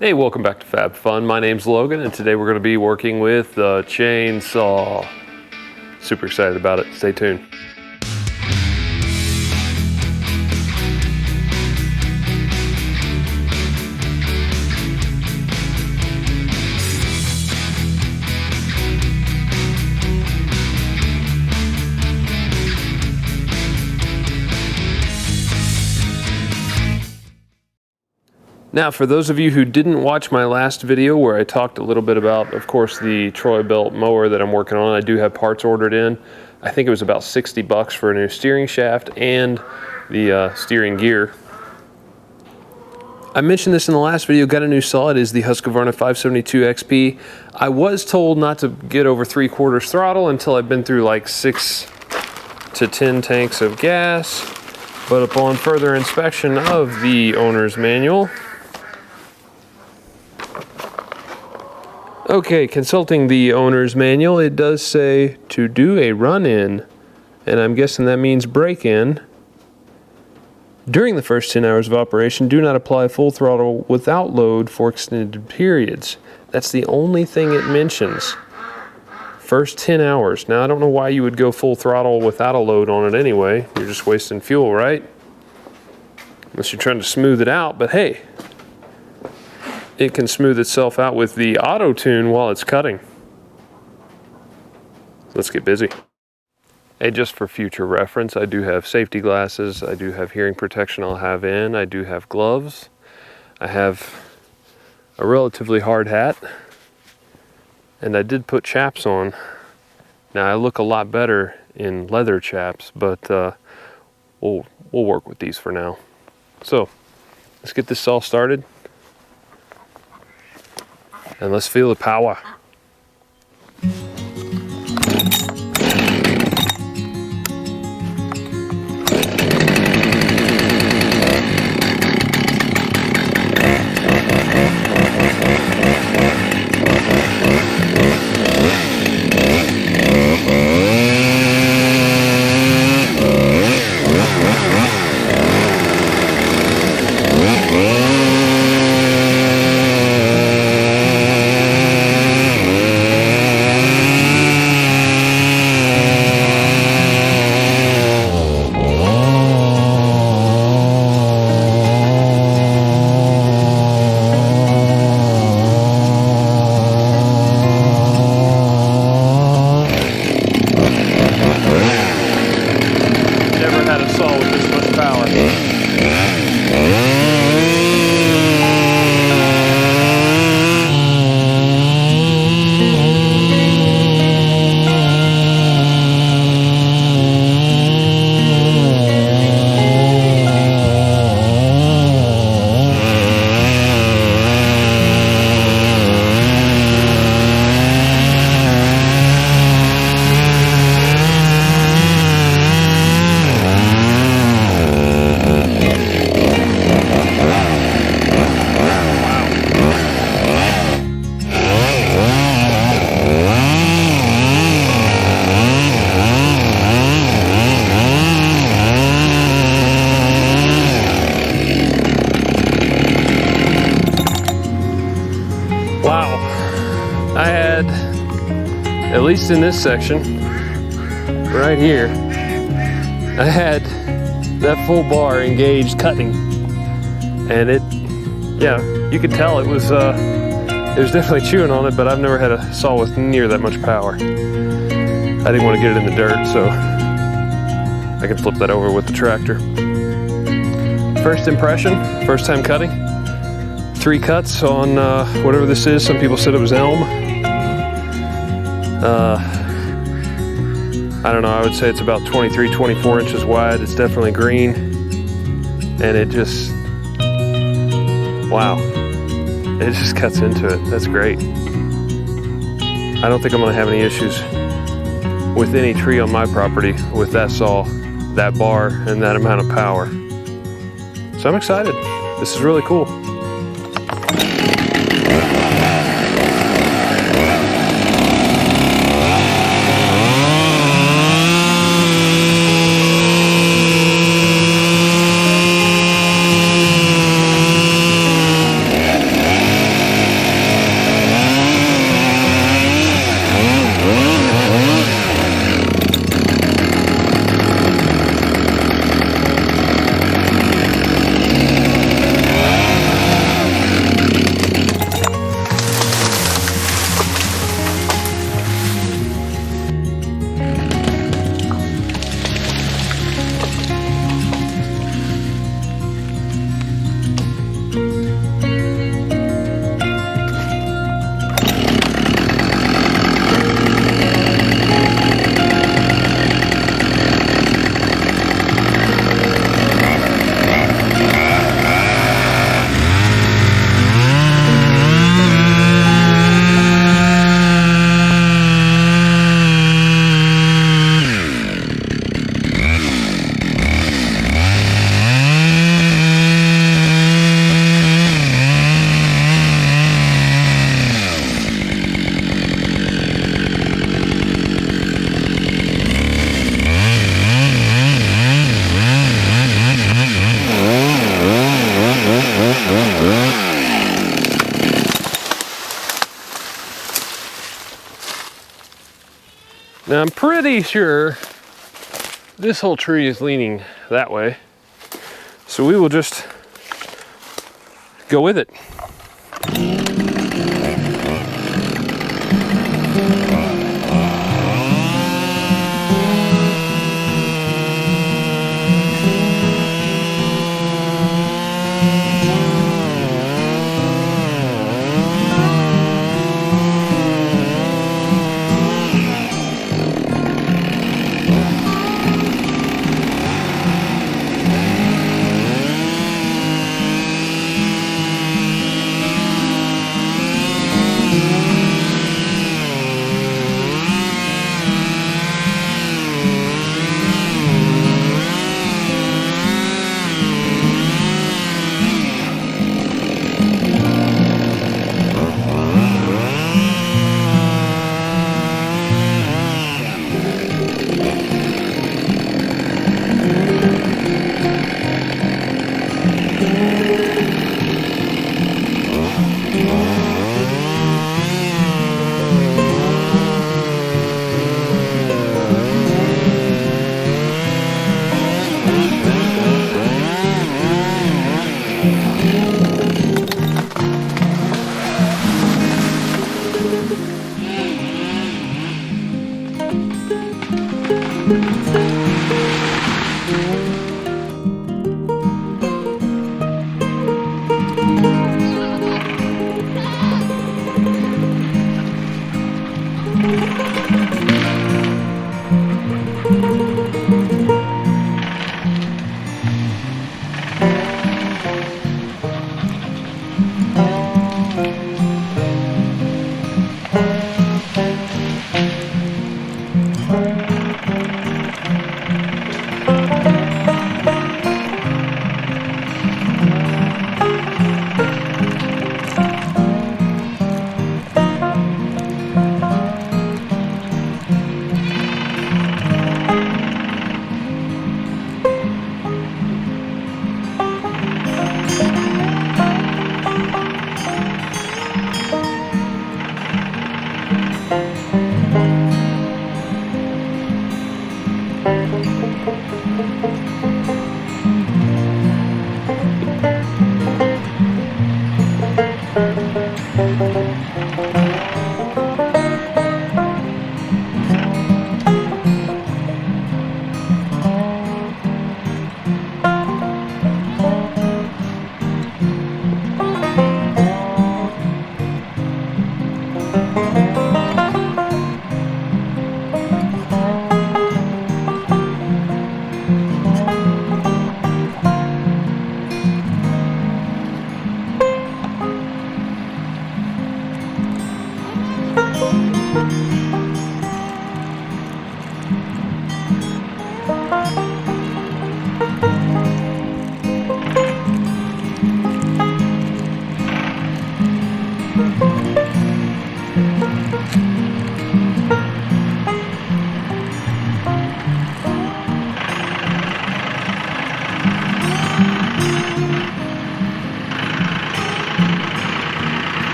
Hey, welcome back to Fab Fun. My name's Logan, and today we're going to be working with the chainsaw. Super excited about it. Stay tuned. Now, for those of you who didn't watch my last video where I talked a little bit about, of course, the Troy Belt mower that I'm working on, I do have parts ordered in. I think it was about 60 bucks for a new steering shaft and the steering gear. I mentioned this in the last video, got a new saw. It is the Husqvarna 572XP. I was told not to get over 3/4 throttle until I've been through like 6 to 10 tanks of gas. But upon further inspection of the owner's manual, okay, consulting the owner's manual, it does say to do a run-in, and I'm guessing that means break-in. During the first 10 hours of operation, do not apply full throttle without load for extended periods. That's the only thing it mentions. First 10 hours. Now, I don't know why you would go full throttle without a load on it anyway. You're just wasting fuel, right? Unless you're trying to smooth it out, but hey, it can smooth itself out with the auto tune while it's cutting. Let's get busy. Hey, just for future reference, I do have safety glasses, I do have hearing protection I'll have in, I do have gloves, I have a relatively hard hat, and I did put chaps on. Now I look a lot better in leather chaps, but we'll work with these for now. So let's get this all started. And let's feel the power. Wow, I had, at least in this section, right here, I had that full bar engaged cutting, and it, yeah, you could tell it was definitely chewing on it, but I've never had a saw with near that much power. I didn't want to get it in the dirt, so I can flip that over with the tractor. First impression, first time cutting. 3 cuts on whatever this is. Some people said it was elm. I don't know, I would say it's about 23, 24 inches wide. It's definitely green. And it just, wow. It just cuts into it. That's great. I don't think I'm gonna have any issues with any tree on my property with that saw, that bar, and that amount of power. So I'm excited. This is really cool. Now I'm pretty sure this whole tree is leaning that way, so we will just go with it.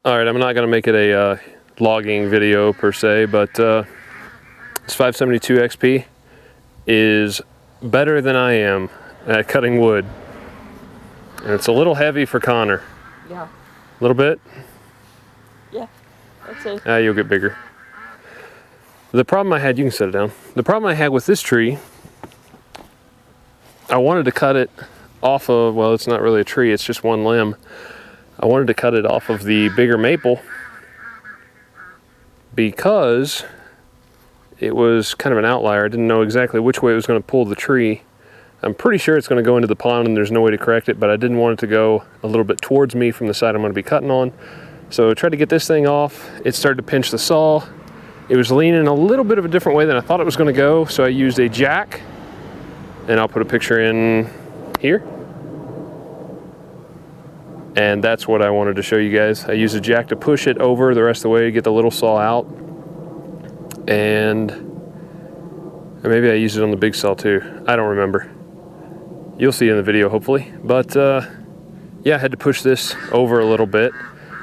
All right, I'm not going to make it a logging video per se, but this 572XP is better than I am at cutting wood. And it's a little heavy for Connor. Yeah. A little bit? Yeah, that's it. You'll get bigger. The problem I had, you can set it down. The problem I had with this tree, I wanted to cut it off of, well, it's not really a tree, it's just one limb. I wanted to cut it off of the bigger maple because it was kind of an outlier. I didn't know exactly which way it was going to pull the tree. I'm pretty sure it's going to go into the pond and there's no way to correct it, but I didn't want it to go a little bit towards me from the side I'm going to be cutting on. So I tried to get this thing off. It started to pinch the saw. It was leaning a little bit of a different way than I thought it was going to go, so I used a jack, and I'll put a picture in here. And that's what I wanted to show you guys. I used a jack to push it over the rest of the way to get the little saw out. And or maybe I used it on the big saw too. I don't remember. You'll see in the video hopefully. But yeah, I had to push this over a little bit.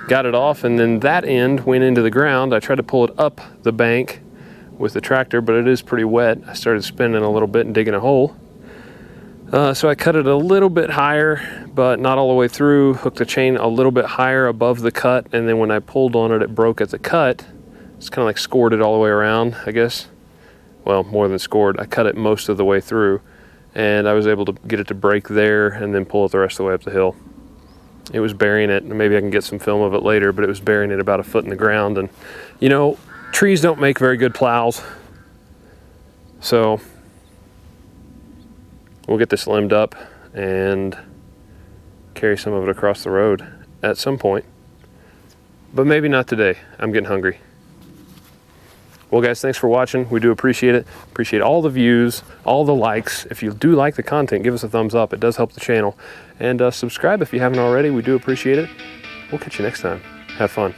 Got it off, and then that end went into the ground. I tried to pull it up the bank with the tractor, but it is pretty wet. I started spinning a little bit and digging a hole. So I cut it a little bit higher, but not all the way through. Hooked the chain a little bit higher above the cut, and then when I pulled on it, it broke at the cut. It's kind of like scored it all the way around, I guess. Well, more than scored. I cut it most of the way through, and I was able to get it to break there and then pull it the rest of the way up the hill. It was burying it, and maybe I can get some film of it later, but it was burying it about a foot in the ground. And you know, trees don't make very good plows. So we'll get this limbed up and carry some of it across the road at some point, but maybe not today. I'm getting hungry. Well guys, thanks for watching. We do appreciate it. Appreciate all the views, all the likes. If you do like the content, give us a thumbs up. It does help the channel. And subscribe if you haven't already. We do appreciate it. We'll catch you next time. Have fun.